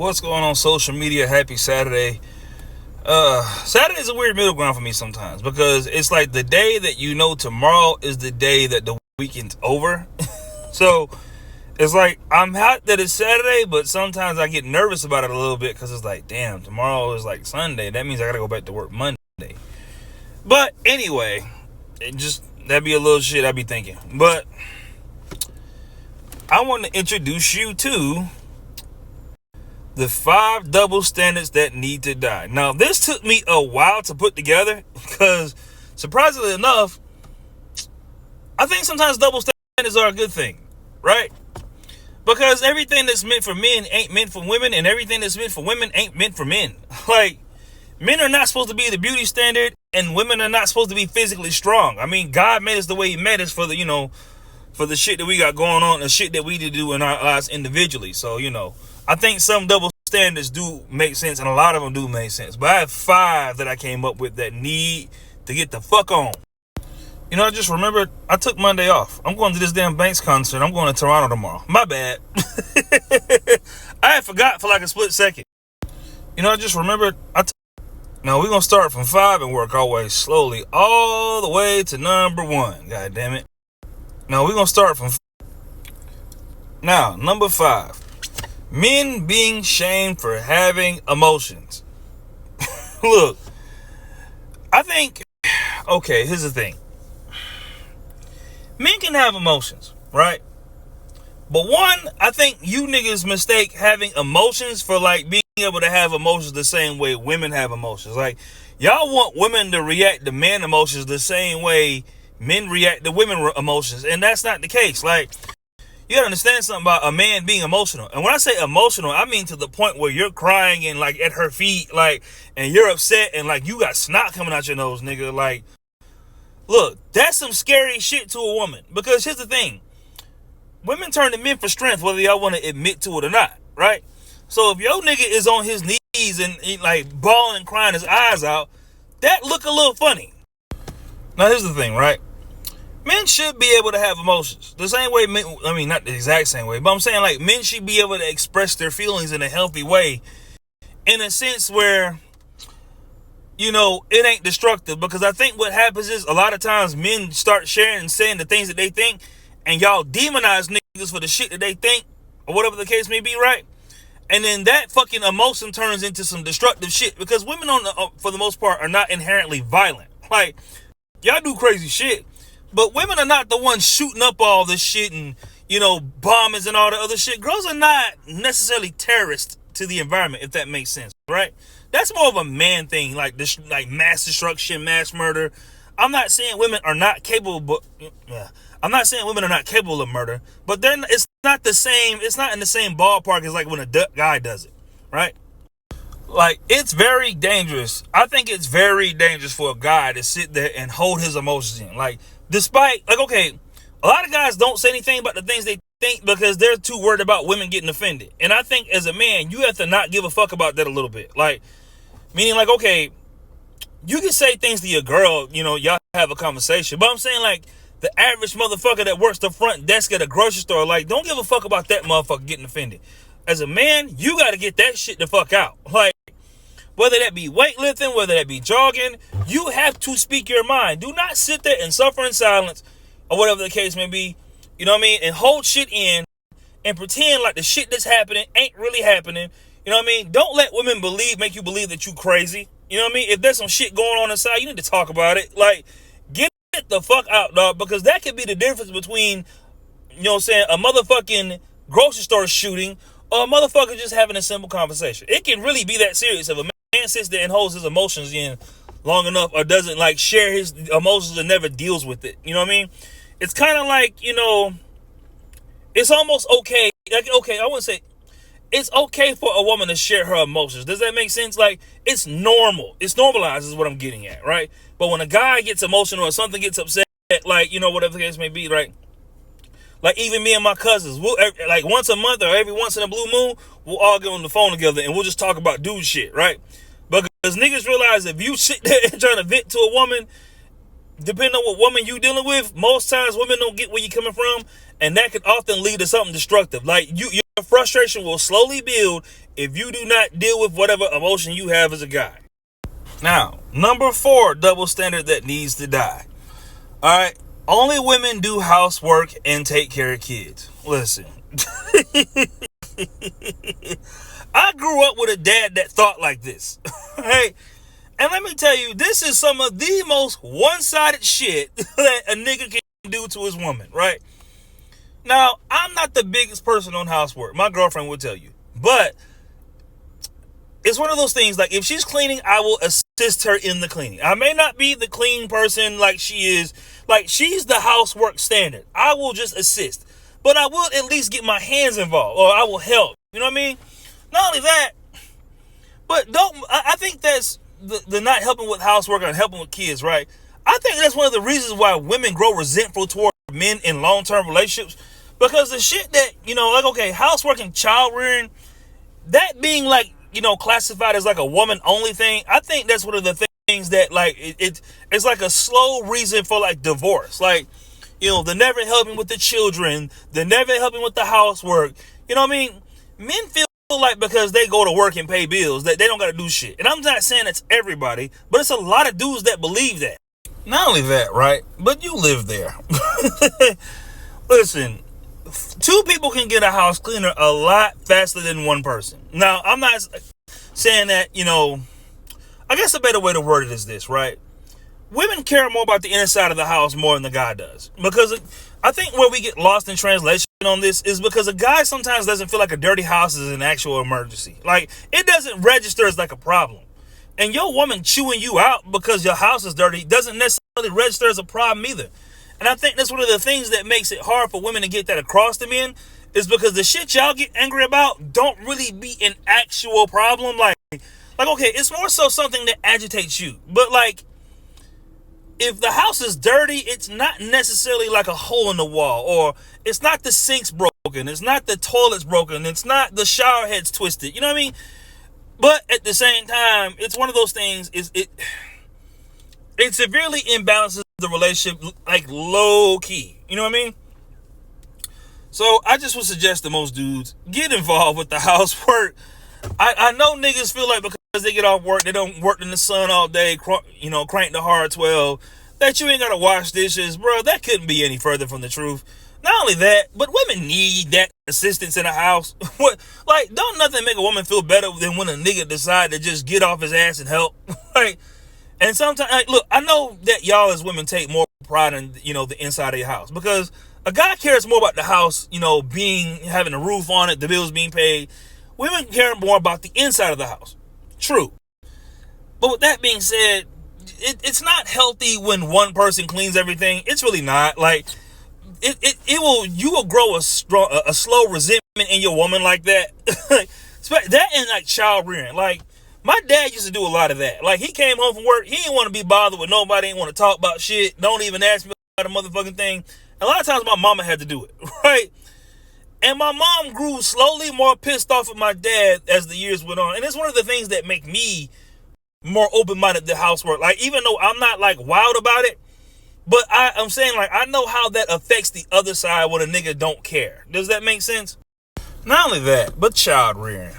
What's going on social media? Happy Saturday. Saturday is a weird middle ground for me sometimes because it's like the day that you know tomorrow is the day that the weekend's over. So it's like I'm hot that it's Saturday, but sometimes I get nervous about it a little bit because it's like, damn, tomorrow is like Sunday. That means I gotta go back to work Monday. But anyway, that'd be a little shit I'd be thinking. But I want to introduce you to the 5 double standards that need to die. Now, this took me a while to put together because, surprisingly enough, I think sometimes double standards are a good thing, right? Because everything that's meant for men ain't meant for women, and everything that's meant for women ain't meant for men. Like, men are not supposed to be the beauty standard, and women are not supposed to be physically strong. I mean, God made us the way He made us for for the shit that we got going on, the shit that we need to do in our lives individually. So, I think some double standards do make sense, and a lot of them do make sense. But I have 5 that I came up with that need to get the fuck on. I just remembered I took Monday off. I'm going to this damn Banks concert. I'm going to Toronto tomorrow. My bad. I had forgot for like a split second. I just remembered Now we're going to start from 5 and work our way slowly all the way to number 1. God damn it. Now we're going to start from... Now, number 5. Men being shamed for having emotions. Look, I think... Okay, here's the thing. Men can have emotions, right? But one, I think you niggas mistake having emotions for like being able to have emotions the same way women have emotions. Like, y'all want women to react to men emotions the same way men react to women emotions. And that's not the case. Like, you gotta understand something about a man being emotional. And when I say emotional, I mean to the point where you're crying and like at her feet, like, and you're upset and like you got snot coming out your nose, nigga. Like, look, that's some scary shit to a woman. Because here's the thing. Women turn to men for strength, whether y'all want to admit to it or not, right? So if your nigga is on his knees and he, like bawling and crying his eyes out, that look a little funny. Now here's the thing, right? Men should be able to have emotions. The same way men, I mean, not the exact same way, but I'm saying like men should be able to express their feelings in a healthy way, in a sense where, it ain't destructive. Because I think what happens is a lot of times men start sharing and saying the things that they think, and y'all demonize niggas for the shit that they think, or whatever the case may be, right? And then that fucking emotion turns into some destructive shit, because women for the most part are not inherently violent. Like, y'all do crazy shit, but women are not the ones shooting up all this shit and, bombings and all the other shit. Girls are not necessarily terrorists to the environment, if that makes sense, right? That's more of a man thing, like this, like mass destruction, mass murder. I'm not saying women are not capable, but I'm not saying women are not capable of murder, but it's not the same. It's not in the same ballpark as like when a guy does it, right? Like, it's very dangerous. I think it's very dangerous for a guy to sit there and hold his emotions in. Like, despite, like, okay, a lot of guys don't say anything about the things they think because they're too worried about women getting offended. And I think as a man, you have to not give a fuck about that a little bit. Like, meaning like, okay, you can say things to your girl, y'all have a conversation. But I'm saying like the average motherfucker that works the front desk at a grocery store, like, don't give a fuck about that motherfucker getting offended. As a man, you got to get that shit the fuck out. Like, whether that be weightlifting, whether that be jogging, you have to speak your mind. Do not sit there and suffer in silence or whatever the case may be, you know what I mean? And hold shit in and pretend like the shit that's happening ain't really happening. You know what I mean? Don't let women make you believe that you crazy. You know what I mean? If there's some shit going on inside, you need to talk about it. Like, get the fuck out, dog, because that could be the difference between, a motherfucking grocery store shooting or a motherfucker just having a simple conversation. It can really be that serious if a man sits there and holds his emotions in long enough or doesn't like share his emotions and never deals with it. You know what I mean? It's kind of like, it's almost okay. Like, okay, I wouldn't say it's okay for a woman to share her emotions. Does that make sense? Like, it's normal. It's normalized is what I'm getting at, right? But when a guy gets emotional or something gets upset, like, whatever the case may be, right? Like, even me and my cousins, we'll, like, once a month or every once in a blue moon, we'll all get on the phone together and we'll just talk about dude shit, right? Because niggas realize if you sit there and trying to vent to a woman, depending on what woman you dealing with, most times women don't get where you coming from, and that can often lead to something destructive. Like, frustration will slowly build if you do not deal with whatever emotion you have as a guy. Now, number 4 double standard that needs to die. All right, only women do housework and take care of kids. Listen, I grew up with a dad that thought like this. Right? And let me tell you, this is some of the most one-sided shit that a nigga can do to his woman, right? Now, I'm not the biggest person on housework. My girlfriend will tell you. But it's one of those things, like, if she's cleaning, I will assist her in the cleaning. I may not be the clean person like she is. Like, she's the housework standard. I will just assist. But I will at least get my hands involved, or I will help. You know what I mean? Not only that, but I think that's the not helping with housework and helping with kids, right? I think that's one of the reasons why women grow resentful toward men in long-term relationships. Because the shit that, like, okay, housework and child rearing, that being, like, classified as like a woman only thing, I think that's one of the things that, like, it's like a slow reason for, like, divorce. Like, the never helping with the children, the never helping with the housework. You know what I mean? Men feel like because they go to work and pay bills that they don't got to do shit. And I'm not saying it's everybody, but it's a lot of dudes that believe that. Not only that, right? But you live there. Listen, 2 people can get a house cleaner a lot faster than 1 person. Now, I'm not saying that, I guess a better way to word it is this, right? Women care more about the inside of the house more than the guy does. Because I think where we get lost in translation on this is because a guy sometimes doesn't feel like a dirty house is an actual emergency. Like, it doesn't register as like a problem. And your woman chewing you out because your house is dirty doesn't necessarily register as a problem either. And I think that's one of the things that makes it hard for women to get that across to men, is because the shit y'all get angry about don't really be an actual problem. Like, okay, it's more so something that agitates you. But, like, if the house is dirty, it's not necessarily like a hole in the wall, or it's not the sink's broken, it's not the toilet's broken, it's not the shower head's twisted. You know what I mean? But at the same time, it's one of those things, it severely imbalances the relationship, like, low key. You know what I mean? So I just would suggest to most dudes, get involved with the housework. I know niggas feel like because they get off work, they don't work in the sun all day, crank the hard 12, that you ain't gotta wash dishes. Bro, that couldn't be any further from the truth. Not only that, but women need that assistance in the house. Like, don't nothing make a woman feel better than when a nigga decide to just get off his ass and help. Like, and sometimes, like, look, I know that y'all as women take more pride in, the inside of your house, because a guy cares more about the house, having a roof on it, the bills being paid. Women care more about the inside of the house. True. But with that being said, it's not healthy when one person cleans everything. It's really not. Like, you will grow a slow resentment in your woman like that. That and, like, child rearing. Like, my dad used to do a lot of that. Like, he came home from work, he didn't want to be bothered with nobody, didn't want to talk about shit, don't even ask me about a motherfucking thing. A lot of times my mama had to do it, right? And my mom grew slowly more pissed off at my dad as the years went on. And it's one of the things that make me more open-minded to housework. Like, even though I'm not, like, wild about it, but I'm saying, like, I know how that affects the other side when a nigga don't care. Does that make sense? Not only that, but child rearing.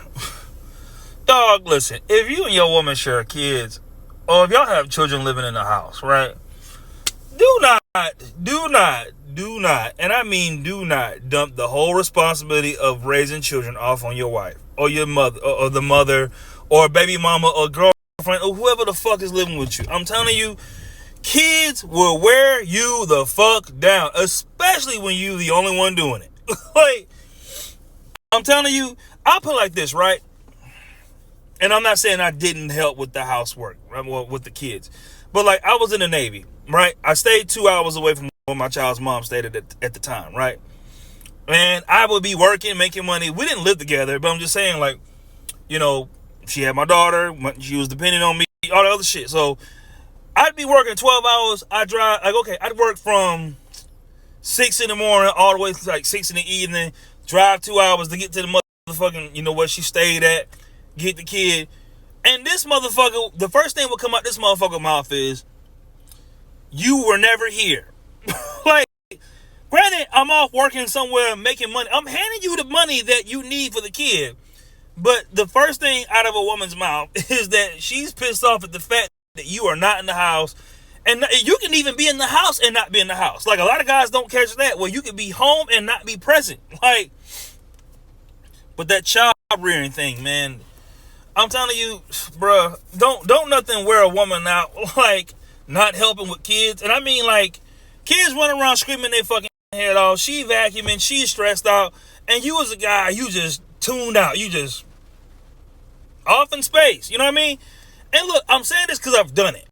Dog, listen, if you and your woman share kids, or if y'all have children living in the house, right? Do not, and I mean do not, dump the whole responsibility of raising children off on your wife, or your mother, or the mother, or baby mama, or girlfriend, or whoever the fuck is living with you. I'm telling you, kids will wear you the fuck down, especially when you the only one doing it. Like, I'm telling you, I'll put it like this, right? And I'm not saying I didn't help with the housework, right, with the kids. But, like, I was in the Navy, right? I stayed 2 hours away from where my child's mom stayed at the time, right? And I would be working, making money. We didn't live together, but I'm just saying, like, she had my daughter. She was depending on me, all the other shit. So I'd be working 12 hours. I'd work from 6 in the morning all the way to, like, 6 in the evening, drive 2 hours to get to the motherfucking, where she stayed at, get the kid. And this motherfucker, the first thing would come out this motherfucker's mouth is, you were never here. Like, Granted, I'm off working somewhere making money. I'm handing you the money that you need for the kid. But the first thing out of a woman's mouth is that she's pissed off at the fact that you are not in the house. And you can even be in the house and not be in the house. Like, a lot of guys don't catch that. Well, you can be home and not be present. Like, but that child rearing thing, man. I'm telling you, bruh, don't nothing wear a woman out like not helping with kids. And I mean, like, kids running around screaming their fucking head off. She vacuuming, she's stressed out, and you as a guy, you just tuned out. You just off in space. You know what I mean? And look, I'm saying this because I've done it.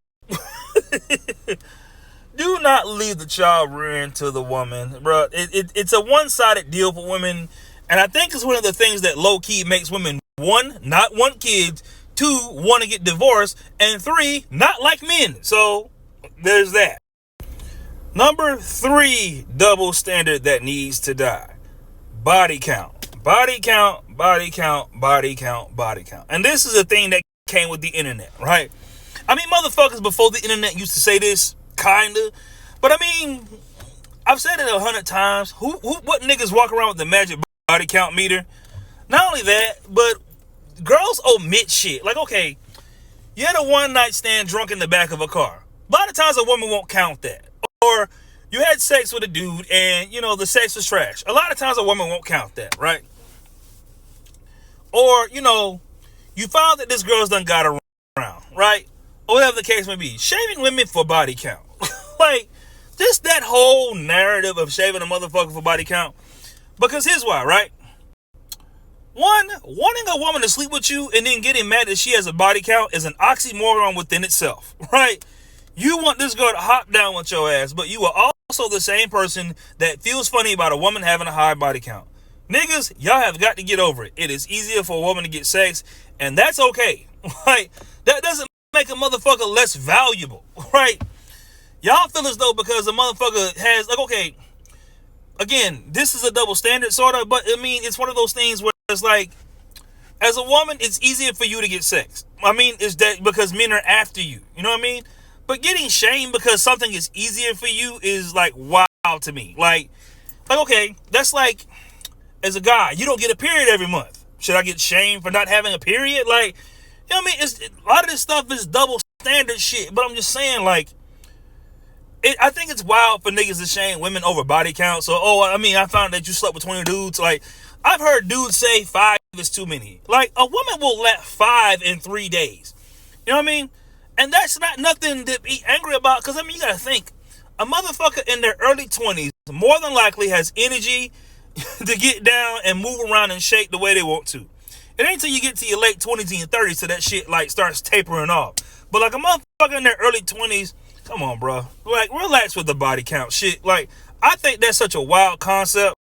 Do not leave the child rearing to the woman, bro. It's a one-sided deal for women, and I think it's one of the things that low-key makes women, one, not want kids, two, want to get divorced, and three, not like men. So there's that. Number 3 double standard that needs to die: body count. Body count, body count, body count, body count. And this is a thing that came with the internet, right? I mean, motherfuckers before the internet used to say this, kinda. But I mean, I've said it 100 times. What niggas walk around with the magic body count meter? Not only that, but girls omit shit. Like, okay, you had a one night stand drunk in the back of a car. A lot of times a woman won't count that. Or you had sex with a dude and, you know, the sex was trash. A lot of times a woman won't count that, right? Or, you know, you found that this girl's done got around, right? Or whatever the case may be. Shaming women for body count. Like, just that whole narrative of shaving a motherfucker for body count. Because here's why, right? One, wanting a woman to sleep with you and then getting mad that she has a body count is an oxymoron within itself, right? You want this girl to hop down with your ass, but you are also the same person that feels funny about a woman having a high body count. Niggas, y'all have got to get over it. It is easier for a woman to get sex, and that's okay. Like, that doesn't make a motherfucker less valuable, right? Y'all feel as though because a motherfucker has, like, okay, again, this is a double standard, sort of, but I mean, it's one of those things where it's like, as a woman, it's easier for you to get sex. I mean, is that because men are after you? You know what I mean? But getting shamed because something is easier for you is like wow to me. Like okay, that's like, as a guy, you don't get a period every month. Should I get shamed for not having a period? Like, you know what I mean? A lot of this stuff is double standard shit. But I'm just saying, like, I think it's wild for niggas to shame women over body count. So, I found that you slept with 20 dudes. Like, I've heard dudes say 5 is too many. Like, a woman will let 5 in 3 days. You know what I mean? And that's not nothing to be angry about. Because, I mean, you got to think. A motherfucker in their early 20s more than likely has energy to get down and move around and shake the way they want to. It ain't till you get to your late 20s and your 30s so that shit, like, starts tapering off. But, like, a motherfucker in their early 20s, come on, bro. Like, relax with the body count shit. Like, I think that's such a wild concept.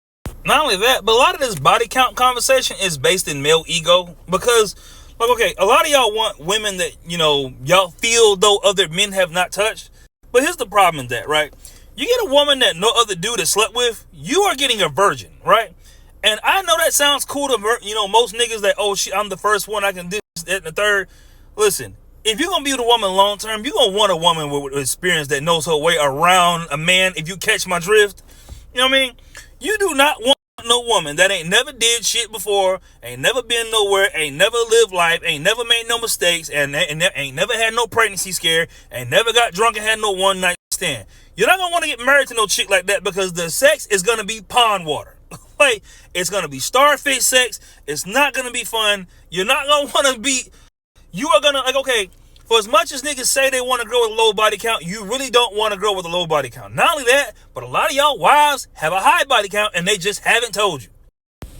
Not only that, but a lot of this body count conversation is based in male ego. Because, like, okay, a lot of y'all want women that, you know, y'all feel though other men have not touched. But here's the problem in that, right? You get a woman that no other dude has slept with, you are getting a virgin, right? And I know that sounds cool to, you know, most niggas that, oh, shit, I'm the first one, I can do this, that, and the third. Listen, if you're going to be with a woman long term, you're going to want a woman with experience that knows her way around a man, if you catch my drift. You know what I mean? You do not want no woman that ain't never did shit before, ain't never been nowhere, ain't never lived life, ain't never made no mistakes, and ain't never had no pregnancy scare, ain't never got drunk and had no one night stand. You're not gonna want to get married to no chick like that because the sex is gonna be pond water. Like, it's gonna be starfish sex. It's not gonna be fun. You're not gonna want to be. You are gonna, like, okay. For as much as niggas say they want a girl with a low body count, you really don't want a girl with a low body count. Not only that, but a lot of y'all wives have a high body count and they just haven't told you.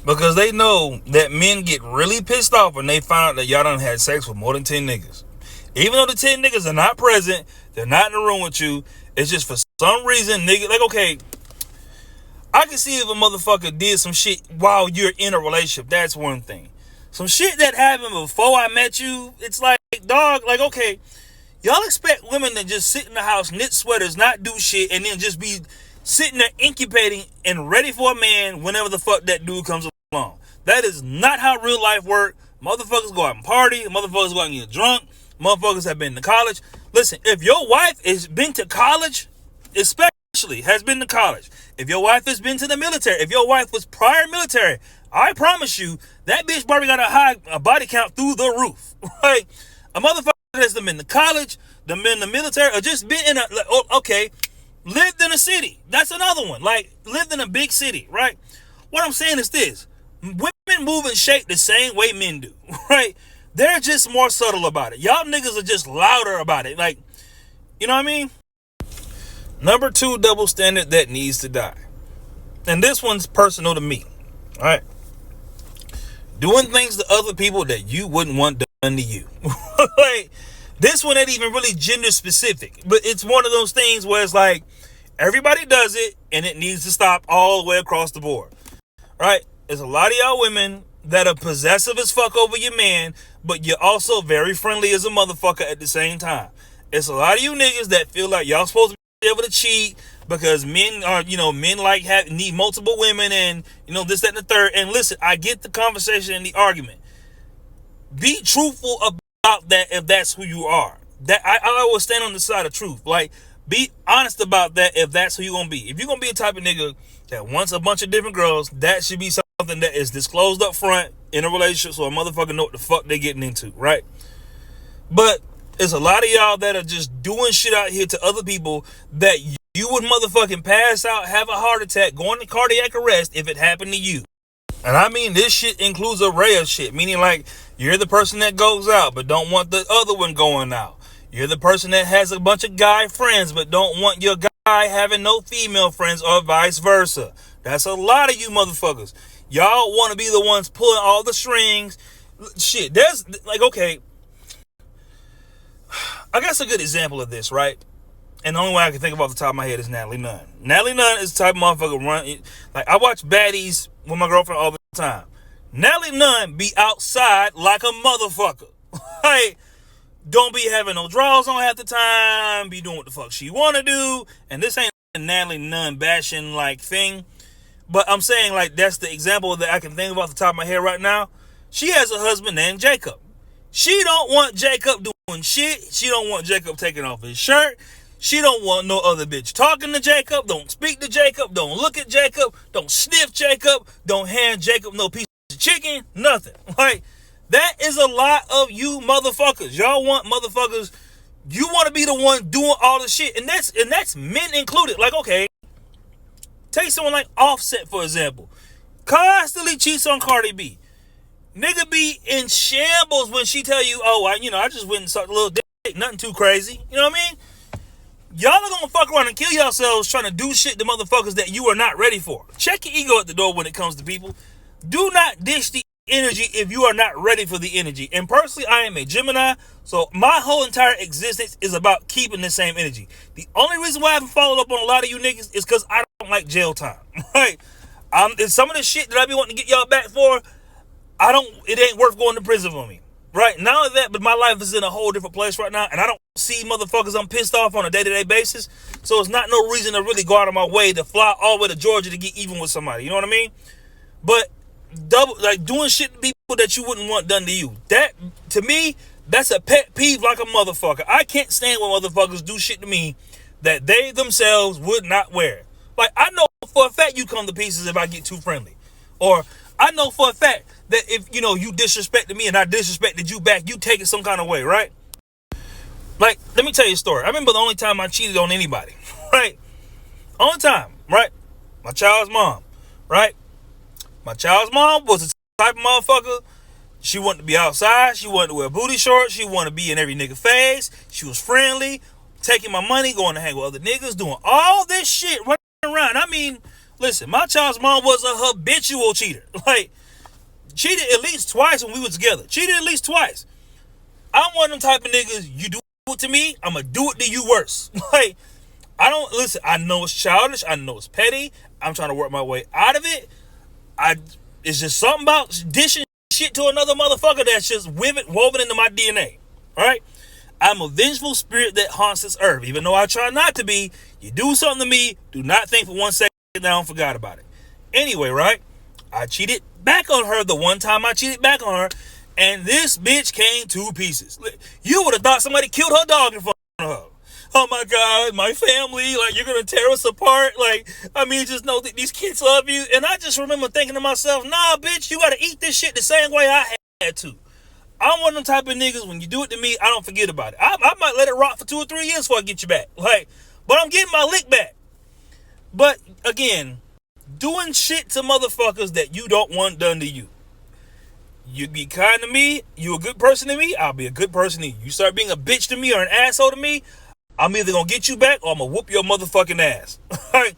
Because they know that men get really pissed off when they find out that y'all done had sex with more than 10 niggas. Even though the 10 niggas are not present, they're not in the room with you, it's just for some reason, nigga, like, okay, I can see if a motherfucker did some shit while you're in a relationship. That's one thing. Some shit that happened before I met you, it's like, dog, like, okay, y'all expect women to just sit in the house, knit sweaters, not do shit, and then just be sitting there incubating and ready for a man whenever the fuck that dude comes along. That is not how real life works. Motherfuckers go out and party. Motherfuckers go out and get drunk. Motherfuckers have been to college. Listen, if your wife has been to college, especially especially, has been to college, if your wife has been to the military, if your wife was prior military, I promise you, that bitch probably got a body count through the roof. Right? A motherfucker that's been to college, been in the military, or just been in lived in a city. That's another one. Like, lived in a big city, right? What I'm saying is this. Women move and shape the same way men do, right? They're just more subtle about it. Y'all niggas are just louder about it. Like, you know what I mean? Number 2 double standard that needs to die. And this one's personal to me, all right? Doing things to other people that you wouldn't want done to you. Like, this one ain't even really gender specific, but it's one of those things where it's like, everybody does it, and it needs to stop all the way across the board, right? There's a lot of y'all women that are possessive as fuck over your man, but you're also very friendly as a motherfucker at the same time. It's a lot of you niggas that feel like y'all supposed to be able to cheat because men are, men like need multiple women and, this, that, and the third. And listen, I get the conversation and the argument. Be truthful about that if that's who you are. That I always stand on the side of truth. Like, be honest about that if that's who you're going to be. If you're going to be a type of nigga that wants a bunch of different girls, that should be something that is disclosed up front in a relationship so a motherfucker know what the fuck they getting into, right? But there's a lot of y'all that are just doing shit out here to other people that you would motherfucking pass out, have a heart attack, go into cardiac arrest if it happened to you. And I mean, this shit includes a array of shit, meaning like you're the person that goes out but don't want the other one going out. You're the person that has a bunch of guy friends but don't want your guy having no female friends or vice versa. That's a lot of you motherfuckers. Y'all want to be the ones pulling all the strings. Shit, there's like, okay, I guess a good example of this, right? And the only one I can think of off the top of my head is Natalie Nunn. Natalie Nunn is the type of motherfucker like, I watch baddies with my girlfriend all the time. Natalie Nunn be outside like a motherfucker. Like, don't be having no draws on half the time, be doing what the fuck she want to do. And this ain't a Natalie Nunn bashing like thing, but I'm saying like that's the example that I can think of off the top of my head right now. She has a husband named Jacob. She don't want Jacob doing shit. She don't want Jacob taking off his shirt. She don't want no other bitch talking to Jacob. Don't speak to Jacob. Don't look at Jacob. Don't sniff Jacob. Don't hand Jacob no piece of chicken. Nothing. Like, that is a lot of you motherfuckers. Y'all want motherfuckers. You want to be the one doing all the shit. And that's men included. Like, okay, take someone like Offset, for example. Constantly cheats on Cardi B. Nigga be in shambles when she tell you, oh, I just went and sucked a little dick. Nothing too crazy. You know what I mean? Y'all are gonna fuck around and kill yourselves trying to do shit to motherfuckers that you are not ready for. Check your ego at the door when it comes to people. Do not dish the energy if you are not ready for the energy. And personally, I am a Gemini, so my whole entire existence is about keeping the same energy. The only reason why I haven't followed up on a lot of you niggas is because I don't like jail time. Right? It's some of the shit that I be wanting to get y'all back for, it ain't worth going to prison for me. Right? Not only that, but my life is in a whole different place right now, and I don't see motherfuckers I'm pissed off on a day-to-day basis, so it's not no reason to really go out of my way to fly all the way to Georgia to get even with somebody. You know what I mean? But doing shit to people that you wouldn't want done to you. That, to me, that's a pet peeve like a motherfucker. I can't stand when motherfuckers do shit to me that they themselves would not wear. Like, I know for a fact you come to pieces if I get too friendly. Or I know for a fact that if, you disrespected me and I disrespected you back, you take it some kind of way, right? Like, let me tell you a story. I remember the only time I cheated on anybody, right? Only time, right? My child's mom, right? My child's mom was the type of motherfucker. She wanted to be outside. She wanted to wear booty shorts. She wanted to be in every nigga face. She was friendly, taking my money, going to hang with other niggas, doing all this shit, running around. I mean, listen, my child's mom was a habitual cheater. Like, cheated at least twice when we was together. Cheated at least twice. I'm one of them type of niggas, you do it to me, I'm going to do it to you worse. Like, I know it's childish. I know it's petty. I'm trying to work my way out of it. It's just something about dishing shit to another motherfucker that's just woven into my DNA. All right? I'm a vengeful spirit that haunts this earth. Even though I try not to be, you do something to me, do not think for 1 second that I don't forgot about it. Anyway, right? I cheated back on her the one time I cheated back on her, and this bitch came to pieces. You would have thought somebody killed her dog in front of her. oh my God, my family, like, you're going to tear us apart. Like, I mean, just know that these kids love you. And I just remember thinking to myself, nah, bitch, you got to eat this shit the same way I had to. I'm one of them type of niggas, when you do it to me, I don't forget about it. I might let it rock for 2 or 3 years before I get you back. Like, but I'm getting my lick back. But again, doing shit to motherfuckers that you don't want done to you. You be kind to me, you a good person to me, I'll be a good person to you. You start being a bitch to me or an asshole to me, I'm either gonna get you back or I'm gonna whoop your motherfucking ass. Like,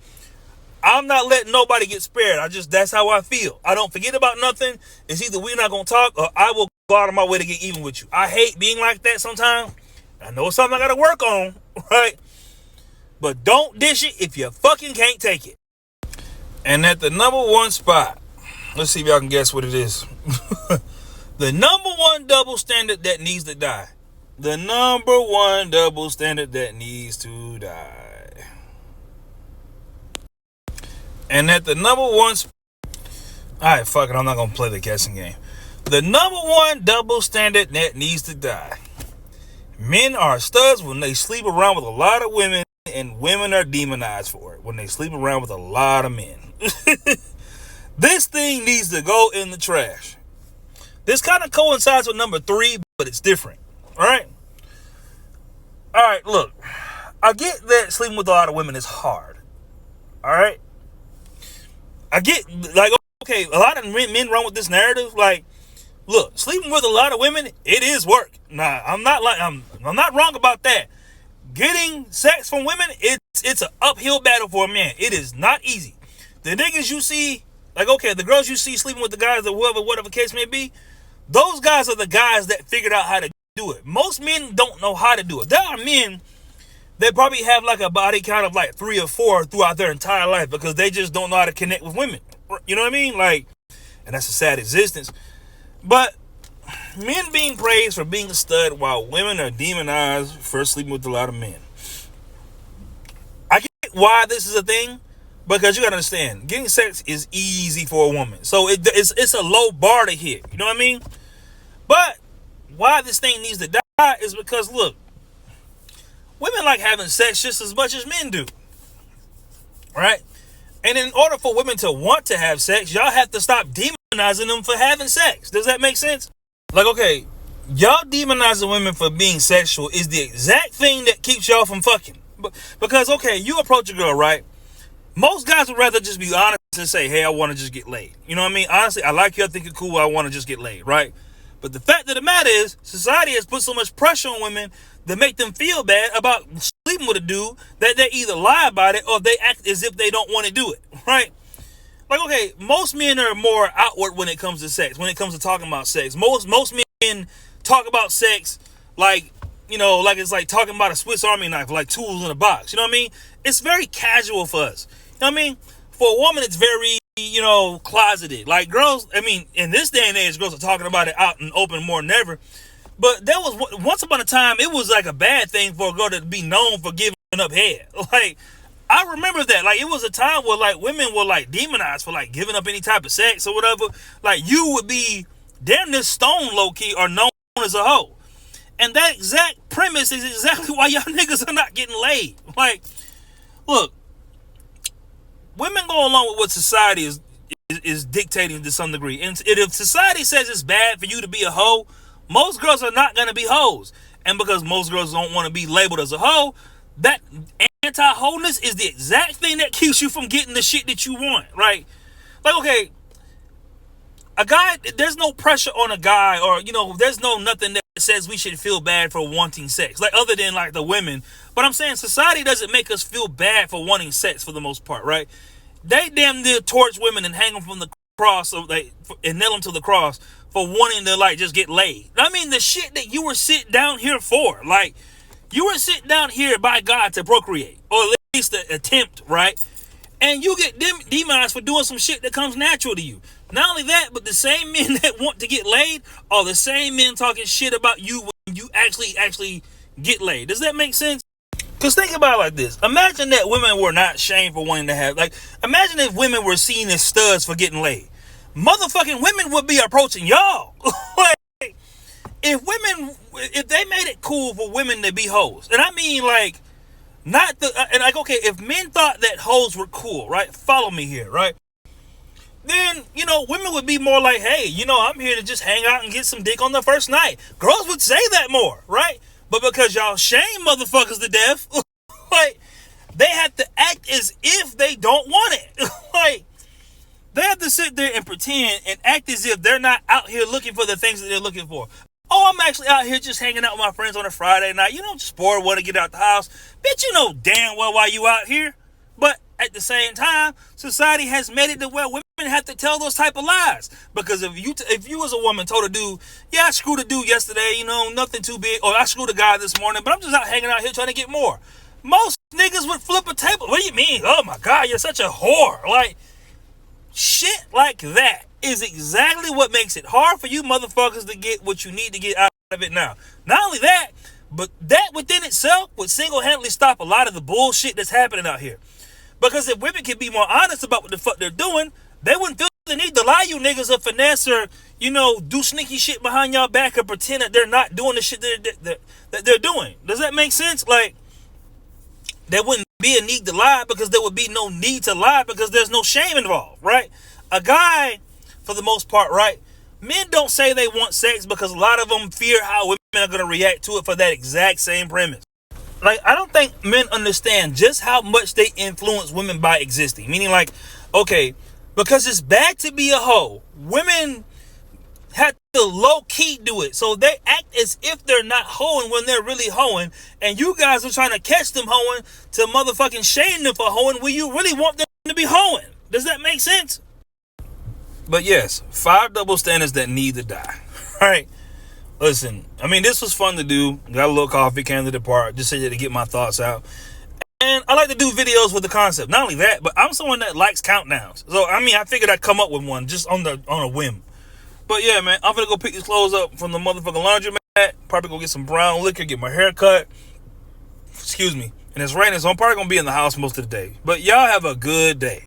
I'm not letting nobody get spared. That's how I feel. I don't forget about nothing. It's either we're not gonna talk or I will go out of my way to get even with you. I hate being like that sometimes. I know it's something I gotta work on, right? But don't dish it if you fucking can't take it. And at the number one spot, let's see if y'all can guess what it is. The number one double standard that needs to die. The number one double standard that needs to die. And at the number one spot, alright, fuck it, I'm not gonna play the guessing game. The number one double standard that needs to die. Men are studs when they sleep around with a lot of women, and women are demonized for it when they sleep around with a lot of men. This thing needs to go in the trash. This kind of coincides with number 3, but it's different. Alright, look. I get that sleeping with a lot of women is hard. Alright? I get, like, okay, a lot of men run with this narrative. Like, look, sleeping with a lot of women, it is work. Nah, I'm not wrong about that. Getting sex from women, it's an uphill battle for a man. It is not easy. The niggas you see, like, okay, the girls you see sleeping with the guys, or whatever case may be, those guys are the guys that figured out how to do it. Most men don't know how to do it. There are men that probably have like a body count of like 3 or 4 throughout their entire life because they just don't know how to connect with women. You know what I mean? Like, and that's a sad existence. But men being praised for being a stud while women are demonized for sleeping with a lot of men. I get why this is a thing, because you gotta understand, getting sex is easy for a woman. So it's a low bar to hit. You know what I mean? But why this thing needs to die is because, look, women like having sex just as much as men do. Right? And in order for women to want to have sex, y'all have to stop demonizing them for having sex. Does that make sense? Like, okay, y'all demonizing women for being sexual is the exact thing that keeps y'all from fucking. Because, okay, you approach a girl, right? Most guys would rather just be honest and say, hey, I want to just get laid. You know what I mean? Honestly, I like you, I think you're cool, I want to just get laid, right? But the fact of the matter is, society has put so much pressure on women to make them feel bad about sleeping with a dude that they either lie about it or they act as if they don't want to do it, right? Like, okay, most men are more outward when it comes to sex, when it comes to talking about sex. Most men talk about sex like, you know, like it's like talking about a Swiss Army knife, like tools in a box. You know what I mean? It's very casual for us. You know what I mean? For a woman, it's very, you know, closeted. Like, girls, I mean, in this day and age, girls are talking about it out and open more than ever. But there was, once upon a time, it was like a bad thing for a girl to be known for giving up head. Like, I remember that. Like, it was a time where, like, women were, like, demonized for, like, giving up any type of sex or whatever. Like, you would be damn near stone low-key or known as a hoe. And that exact premise is exactly why y'all niggas are not getting laid. Like, look, women go along with what society is dictating to some degree. And if society says it's bad for you to be a hoe, most girls are not going to be hoes. And because most girls don't want to be labeled as a hoe, that anti-wholeness is the exact thing that keeps you from getting the shit that you want, right? Like, okay, a guy, there's no pressure on a guy, or, you know, there's no nothing that says we should feel bad for wanting sex, like, other than like the women. But I'm saying society doesn't make us feel bad for wanting sex for the most part, right? They damn near torch women and hang them from the cross, or and nail them to the cross for wanting to, like, just get laid. I mean, the shit that you were sitting down here for, like, you were sitting down here by God to procreate, or at least to attempt, right? And you get demonized for doing some shit that comes natural to you. Not only that, but the same men that want to get laid are the same men talking shit about you when you actually get laid. Does that make sense? Because think about it like this. Imagine that women were not shamed for wanting to have, like, imagine if women were seen as studs for getting laid. Motherfucking women would be approaching y'all. Like, if they made it cool for women to be hoes, and I mean, like, Not the and like, okay, if men thought that hoes were cool, right? Follow me here, right? Then, women would be more like, hey, I'm here to just hang out and get some dick on the first night. Girls would say that more, right? But because y'all shame motherfuckers to death, like, they have to act as if they don't want it. Like, they have to sit there and pretend and act as if they're not out here looking for the things that they're looking for. Oh, I'm actually out here just hanging out with my friends on a Friday night. Just bored, want to get out the house. Bitch, you know damn well why you out here. But at the same time, society has made it to where women have to tell those type of lies. Because if you as a woman told a dude, yeah, I screwed a dude yesterday, nothing too big, or I screwed a guy this morning, but I'm just out hanging out here trying to get more. Most niggas would flip a table. What do you mean? Oh my God, you're such a whore. Like, shit like that is exactly what makes it hard for you motherfuckers to get what you need to get out of it now. Not only that, but that within itself would single-handedly stop a lot of the bullshit that's happening out here. Because if women can be more honest about what the fuck they're doing, they wouldn't feel the need to lie you niggas or finesse or, do sneaky shit behind y'all back or pretend that they're not doing the shit that they're doing. Does that make sense? Like, there wouldn't be a need to lie because there would be no need to lie because there's no shame involved, right? A guy, for the most part, right, men don't say they want sex because a lot of them fear how women are going to react to it for that exact same premise. Like, I don't think men understand just how much they influence women by existing. Meaning, like, okay, because it's bad to be a hoe, women have to low-key do it. So they act as if they're not hoeing when they're really hoeing. And you guys are trying to catch them hoeing to motherfucking shame them for hoeing when you really want them to be hoeing. Does that make sense? But yes, 5 double standards that need to die. All right. Listen, I mean, this was fun to do. Got a little coffee, came to the park, just to get my thoughts out. And I like to do videos with the concept. Not only that, but I'm someone that likes countdowns. So, I mean, I figured I'd come up with one just on a whim. But yeah, man, I'm gonna go pick these clothes up from the motherfucking laundromat. Probably go get some brown liquor, get my hair cut. Excuse me. And it's raining, so I'm probably gonna be in the house most of the day. But y'all have a good day.